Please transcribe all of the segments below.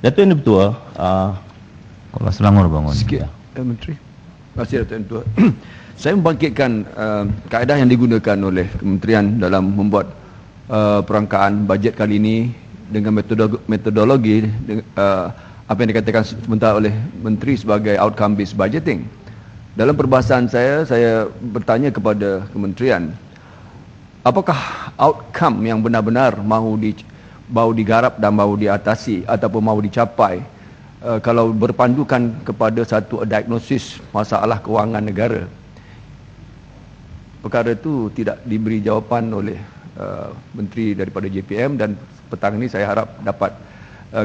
Datuk Yang Dipertua, Kepala Selangor bangun. Sikit, Menteri. Terima kasih, Datuk Yang Dipertua. Saya membangkitkan kaedah yang digunakan oleh Kementerian dalam membuat perangkaan bajet kali ini dengan metodologi apa yang dikatakan sebentar oleh Menteri sebagai outcome based budgeting. Dalam perbahasan saya bertanya kepada Kementerian, apakah outcome yang benar-benar mahu digarap dan mahu diatasi ataupun mahu dicapai kalau berpandukan kepada satu diagnosis masalah kewangan negara? Perkara itu tidak diberi jawapan oleh Menteri daripada JPM, dan petang ini saya harap dapat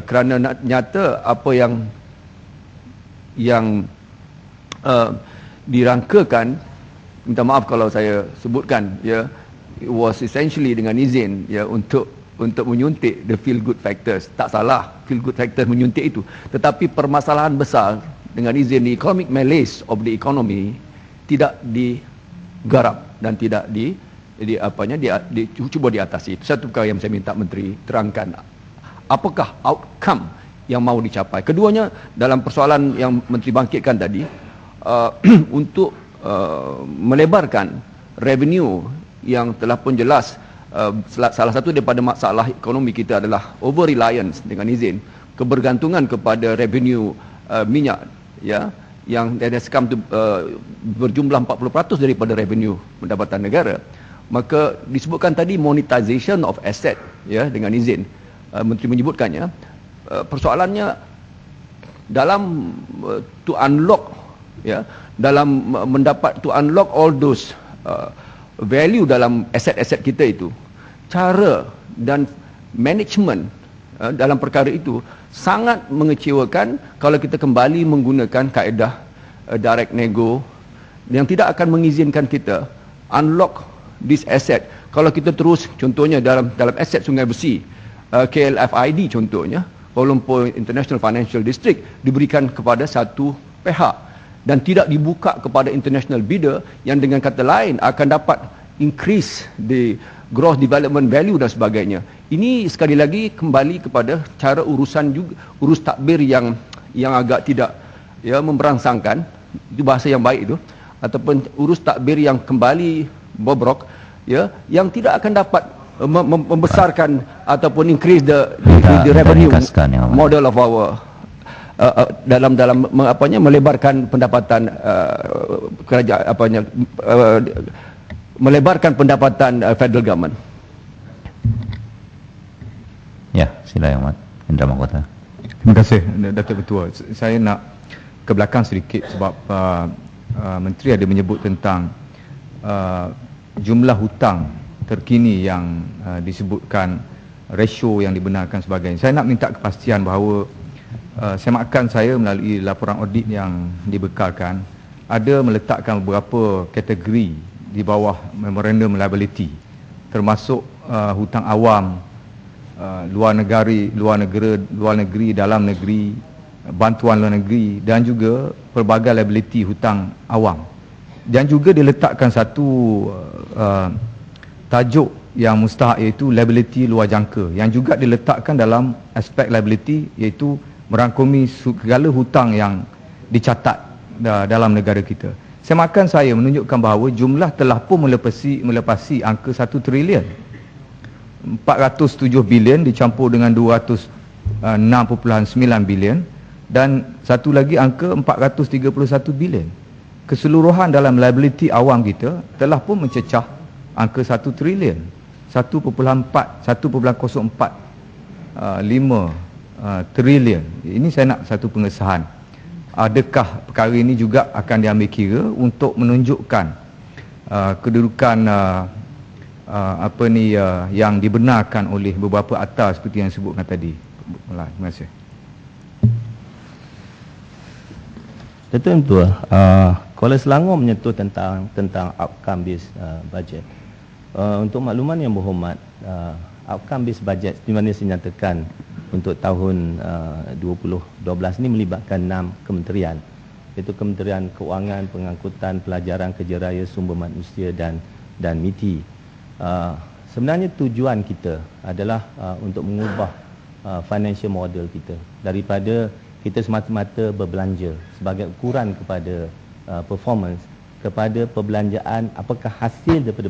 kerana nyata apa yang dirangkakan, minta maaf kalau saya sebutkan, ya, it was essentially dengan izin, ya, untuk menyuntik the feel good factors. Tak salah feel good factors menyuntik itu, tetapi permasalahan besar dengan izin, the economic malaise of the economy tidak digarap dan tidak cuba diatasi. Itu satu perkara yang saya minta Menteri terangkan. Apakah outcome yang mahu dicapai? Keduanya, dalam persoalan yang Menteri bangkitkan tadi, untuk melebarkan revenue yang telah pun jelas, salah satu daripada masalah ekonomi kita adalah over reliance, dengan izin, kebergantungan kepada revenue minyak, ya, yang berjumlah 40% daripada revenue pendapatan negara. Maka disebutkan tadi monetization of asset, ya, dengan izin, Menteri menyebutkannya. Persoalannya dalam to unlock, ya, dalam to unlock all those value dalam aset-aset kita itu, cara dan management dalam perkara itu sangat mengecewakan kalau kita kembali menggunakan kaedah direct nego yang tidak akan mengizinkan kita unlock this asset. Kalau kita terus, contohnya dalam aset Sungai Besi, KLFID contohnya, Kuala Lumpur International Financial District, diberikan kepada satu pihak dan tidak dibuka kepada international bidder yang dengan kata lain akan dapat increase the gross development value dan sebagainya. Ini sekali lagi kembali kepada cara urusan juga, urus takbir yang agak tidak, ya, memberangsangkan, itu bahasa yang baik itu, ataupun urus takbir yang kembali bobrok, ya, yang tidak akan dapat membesarkan ataupun increase the revenue model of our dalam melebarkan pendapatan kerajaan, melebarkan pendapatan federal government. Ya, sila Yang Amat Indra Mahkota. Terima kasih, Datuk Ketua. Saya nak ke belakang sedikit sebab Menteri ada menyebut tentang jumlah hutang terkini yang disebutkan, ratio yang dibenarkan sebagainya. Saya nak minta kepastian bahawa semakan saya melalui laporan audit yang dibekalkan ada meletakkan beberapa kategori di bawah memorandum liability, termasuk hutang awam, luar negeri, dalam negeri, bantuan luar negeri, dan juga pelbagai liability hutang awam. Dan juga diletakkan satu tajuk yang mustahak, iaitu liability luar jangka, yang juga diletakkan dalam aspek liability, iaitu merangkumi segala hutang yang dicatat dalam negara kita. Semakan saya menunjukkan bahawa jumlah telah pun melepasi angka 1 trilion. 407 bilion dicampur dengan 206.9 bilion, dan satu lagi angka 431 bilion. Keseluruhan dalam liability awam kita telah pun mencecah angka 1 trilion, 1.04 trilion. Ini saya nak satu pengesahan. Adakah perkara ini juga akan diambil kira untuk menunjukkan kedudukan yang dibenarkan oleh beberapa akta seperti yang disebutkan tadi. Terima kasih. Datuk Yang Tua, Kuala Selangor menyentuh tentang outcome based budget. Untuk makluman yang berhormat, outcome based budget di mana dinyatakan untuk tahun 2012 ini melibatkan 6 kementerian, iaitu Kementerian Keuangan, Pengangkutan, Pelajaran, Kerja Raya, Sumber Manusia dan MITI. Sebenarnya tujuan kita adalah untuk mengubah financial model kita, daripada kita semata-mata berbelanja sebagai ukuran kepada performance, kepada perbelanjaan, apakah hasil daripada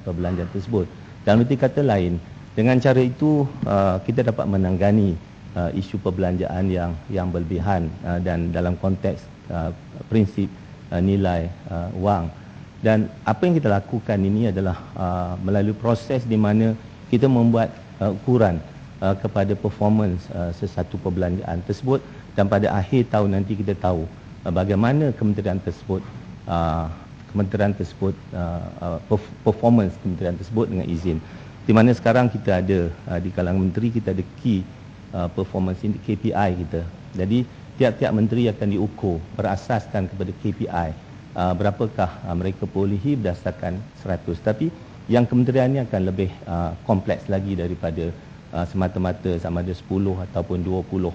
perbelanjaan tersebut. Dalam erti kata lain, dengan cara itu kita dapat menanggani isu perbelanjaan yang berlebihan dan dalam konteks prinsip nilai wang. Dan apa yang kita lakukan ini adalah melalui proses di mana kita membuat ukuran kepada performance sesuatu perbelanjaan tersebut, dan pada akhir tahun nanti kita tahu bagaimana kementerian tersebut performance kementerian tersebut dengan izin. Di mana sekarang kita ada di kalangan menteri, kita ada key performance KPI kita. Jadi tiap-tiap menteri akan diukur berasaskan kepada KPI, berapakah mereka perolehi berdasarkan 100. Tapi yang kementerian ini akan lebih kompleks lagi daripada semata-mata sama ada 10 ataupun 20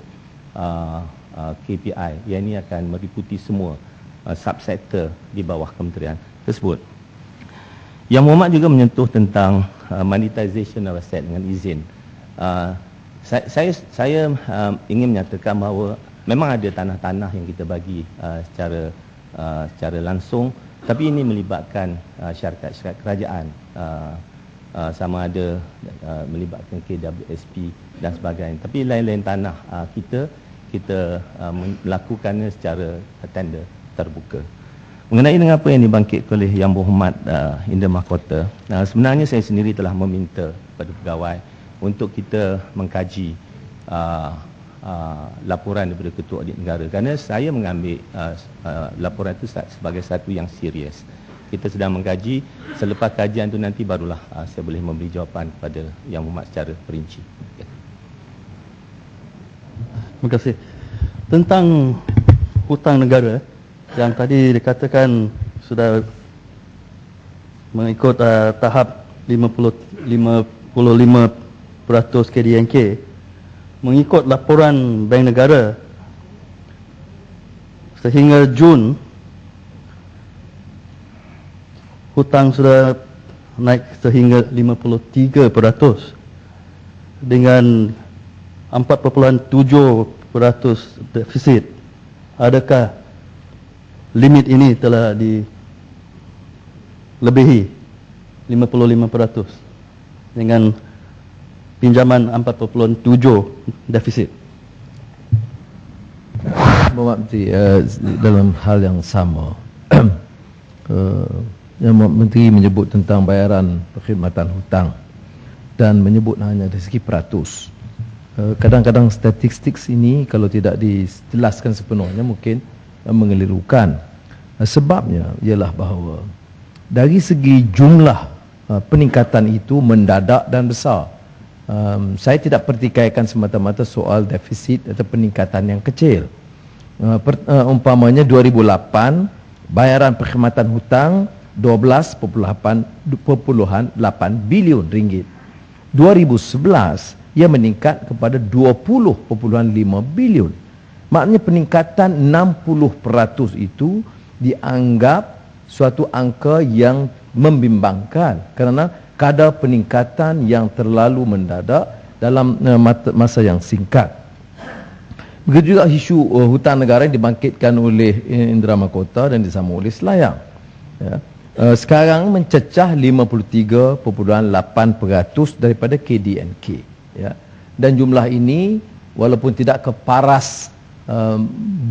KPI. Yang ini akan meliputi semua subsektor di bawah kementerian tersebut. Yang Muhammad juga menyentuh tentang monetization of asset dengan izin. Saya ingin menyatakan bahawa memang ada tanah-tanah yang kita bagi secara langsung, tapi ini melibatkan syarikat-syarikat kerajaan, sama ada melibatkan KWSP dan sebagainya. Tapi lain-lain tanah kita melakukannya secara tender terbuka. Mengenai dengan apa yang dibangkit oleh Yang Berhormat Indra Mahkota, sebenarnya saya sendiri telah meminta kepada pegawai untuk kita mengkaji laporan daripada Ketua Audit Negara, kerana saya mengambil laporan itu sebagai satu yang serius. Kita sedang mengkaji, selepas kajian itu nanti barulah saya boleh memberi jawapan kepada Yang Berhormat secara perinci. Ya. Terima kasih. Tentang hutang negara yang tadi dikatakan sudah mengikut tahap 55% KDNK, mengikut laporan Bank Negara sehingga Jun hutang sudah naik sehingga 53% dengan 4.7% defisit. Adakah limit ini telah dilebihi 55% dengan pinjaman 4.7 defisit? Bapak Menteri, dalam hal yang sama, Yang Menteri menyebut tentang bayaran perkhidmatan hutang dan menyebut hanya dari segi peratus. Kadang-kadang statistik ini kalau tidak dijelaskan sepenuhnya mungkin mengelirukan. Sebabnya ialah bahawa dari segi jumlah peningkatan itu mendadak dan besar. Saya tidak pertikaikan semata-mata soal defisit atau peningkatan yang kecil. Umpamanya 2008 bayaran perkhidmatan hutang 12.8 bilion ringgit. 2011 ia meningkat kepada 20.5 bilion. Maknanya peningkatan 60% itu dianggap suatu angka yang membimbangkan kerana kadar peningkatan yang terlalu mendadak dalam masa yang singkat. Begitu juga isu hutang negara yang dibangkitkan oleh Indra Mahkota dan disambung oleh Selayang. Ya. Sekarang mencecah 53.8% daripada KDNK. Ya. Dan jumlah ini walaupun tidak ke paras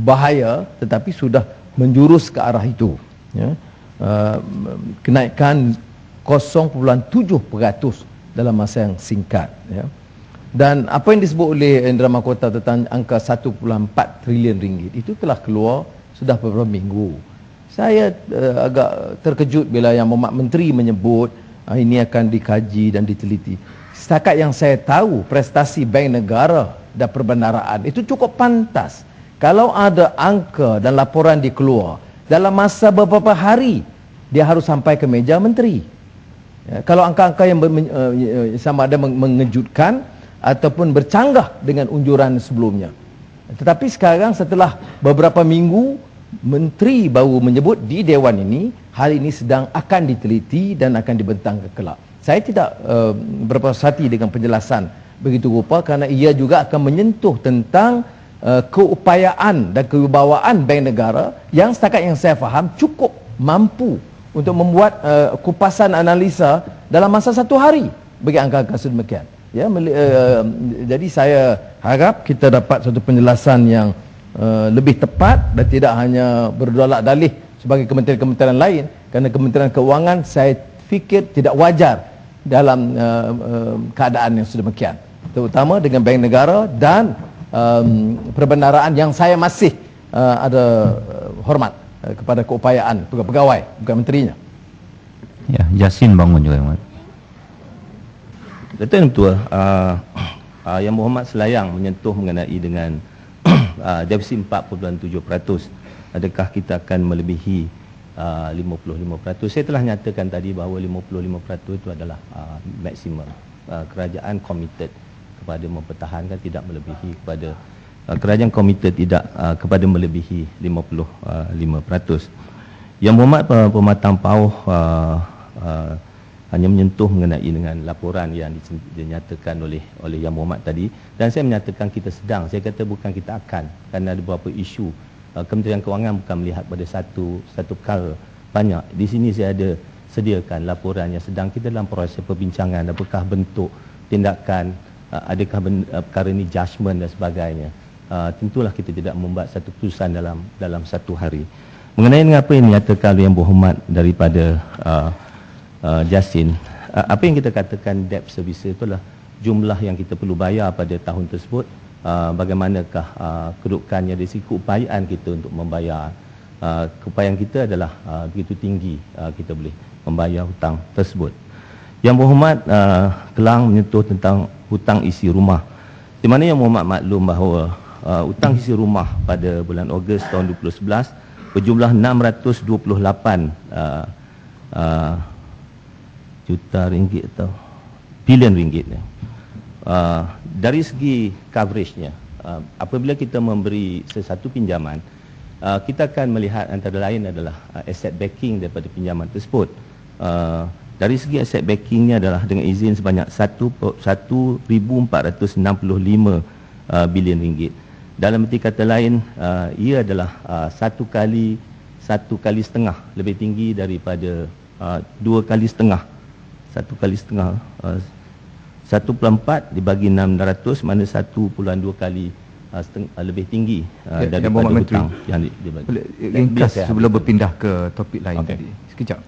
bahaya, tetapi sudah menjurus ke arah itu. Ya. Kenaikan 0.7% dalam masa yang singkat. Ya. Dan apa yang disebut oleh Indra Mahkota tentang angka 1.4 trilion ringgit itu telah keluar sudah beberapa minggu. Saya agak terkejut bila Yang Berhormat Menteri menyebut ini akan dikaji dan diteliti. Setakat yang saya tahu, prestasi Bank Negara dan perbendaraan itu cukup pantas. Kalau ada angka dan laporan dikeluar dalam masa beberapa hari, dia harus sampai ke meja menteri. Ya, kalau angka-angka yang sama ada mengejutkan ataupun bercanggah dengan unjuran sebelumnya. Tetapi sekarang setelah beberapa minggu, menteri baru menyebut di Dewan ini, hal ini sedang akan diteliti dan akan dibentang ke kelak. Saya tidak berpuas hati dengan penjelasan begitu rupa kerana ia juga akan menyentuh tentang keupayaan dan kewibawaan bank negara yang setakat yang saya faham cukup mampu untuk membuat kupasan analisa dalam masa 1 hari bagi angka-angka sedemikian. Ya, jadi saya harap kita dapat satu penjelasan yang lebih tepat dan tidak hanya berdolak dalih sebagai kementerian-kementerian lain, kerana Kementerian Keuangan saya fikir tidak wajar dalam keadaan yang sedemikian, terutama dengan bank negara dan perbendaraan yang saya masih ada hormat kepada keupayaan pegawai, bukan menterinya. Ya, Yasin bangun juga Yang Muhammad. Betul. Yang Muhammad Selayang menyentuh mengenai dengan defisit 4.7%. Adakah kita akan melebihi 55%? Saya telah nyatakan tadi bahawa 55% itu adalah maksimum. Kerajaan komited kepada mempertahankan tidak melebihi kepada kerajaan komited tidak kepada melebihi 55%. Yang Muhammad Pematang Pauh hanya menyentuh mengenai dengan laporan yang dinyatakan oleh Yang Muhammad tadi, dan saya menyatakan kita sedang, saya kata bukan kita akan, kerana ada beberapa isu. Kementerian Kewangan bukan melihat pada satu perkara, banyak. Di sini saya ada sediakan laporan yang sedang kita dalam proses perbincangan, apakah bentuk tindakan, adakah perkara ini judgement dan sebagainya. Tentulah kita tidak membuat satu keputusan dalam 1 hari. Mengenai dengan apa yang dinyatakan oleh Yang Berhormat daripada Jasin, apa yang kita katakan debt service itulah jumlah yang kita perlu bayar pada tahun tersebut. Bagaimanakah kedudukannya dari segi keupayaan kita untuk membayar. Keupayaan kita adalah begitu tinggi kita boleh membayar hutang tersebut. Yang Berhormat Kelang menyentuh tentang hutang isi rumah, di mana Yang Berhormat maklum bahawa hutang isi rumah pada bulan Ogos tahun 2011 berjumlah 628 juta ringgit atau bilion ringgit. Dari segi coveragenya, apabila kita memberi sesuatu pinjaman, kita akan melihat antara lain adalah asset backing daripada pinjaman tersebut. Dari segi asset backingnya adalah dengan izin sebanyak 1,465 bilion ringgit. Dalam arti kata lain, ia adalah satu kali setengah lebih tinggi daripada 2 kali setengah. 1/4 dibagi 600 mana 1.2 kali lebih tinggi daripada hutang yang dibagi. Ringkas sebelum berpindah ke topik lain tadi. Sekejap.